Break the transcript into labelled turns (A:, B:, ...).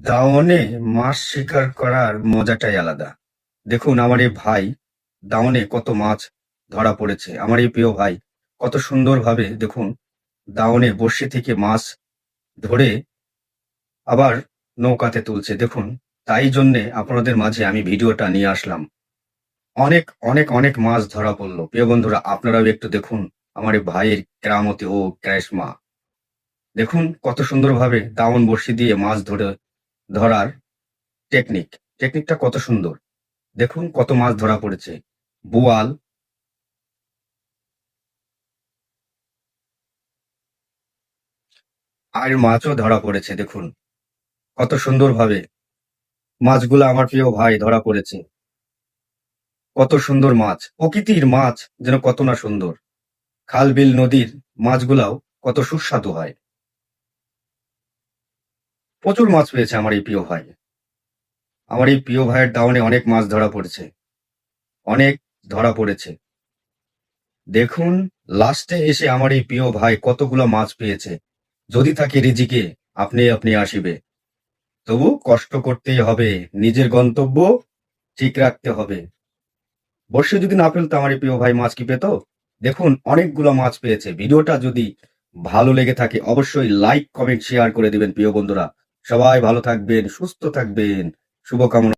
A: দাওয়ানে মাছ শিকার করার মজাটাই আলাদা। দেখুন আমার এই ভাই দাওয়ানে কত মাছ ধরা পড়েছে। আমার এই প্রিয় ভাই কত সুন্দরভাবে দেখুন দাওয়ানে বড়শি থেকে মাছ ধরে আবার নৌকাতে তুলছে দেখুন। তাই জন্যে আপনাদের মাঝে আমি ভিডিওটা নিয়ে আসলাম। অনেক অনেক অনেক মাছ ধরা পড়লো। প্রিয় বন্ধুরা আপনারাও একটু দেখুন আমার এই ভাইয়ের কেরামতি ও ক্যারিশমা। দেখুন কত সুন্দরভাবে দাওয়ান বড়শি দিয়ে মাছ ধরার টেকনিকটা কত সুন্দর। দেখুন কত মাছ ধরা পড়েছে। বোয়াল, আর মাছও ধরা পড়েছে দেখুন। কত সুন্দরভাবে মাছগুলো আমার প্রিয় ভাই ধরা পড়েছে। কত সুন্দর মাছ। প্রকৃতির মাছ যেন কত না সুন্দর। খাল, বিল, নদীর মাছগুলাও কত সুস্বাদু হয়। প্রচুর মাছ পেয়েছে আমার এই প্রিয় ভাই। আমার এই প্রিয় ভাইয়ের দাওয়ানে অনেক মাছ ধরা পড়েছে। অনেক ধরা পড়েছে। দেখুন লাস্টে এসে আমার এই প্রিয় ভাই কতগুলো মাছ পেয়েছে। যদি থাকে রিজিকে আপনি আপনি আসিবে। তবু কষ্ট করতেই হবে, নিজের গন্তব্য ঠিক রাখতে হবে। বর্ষে যদি না পেলতো আমার এই প্রিয় ভাই মাছ কি পেত? দেখুন অনেকগুলো মাছ পেয়েছে। ভিডিওটা যদি ভালো লেগে থাকে অবশ্যই লাইক, কমেন্ট, শেয়ার করে দিবেন প্রিয় বন্ধুরা। সবাই ভালো থাকবেন, সুস্থ থাকবেন। শুভকামনা।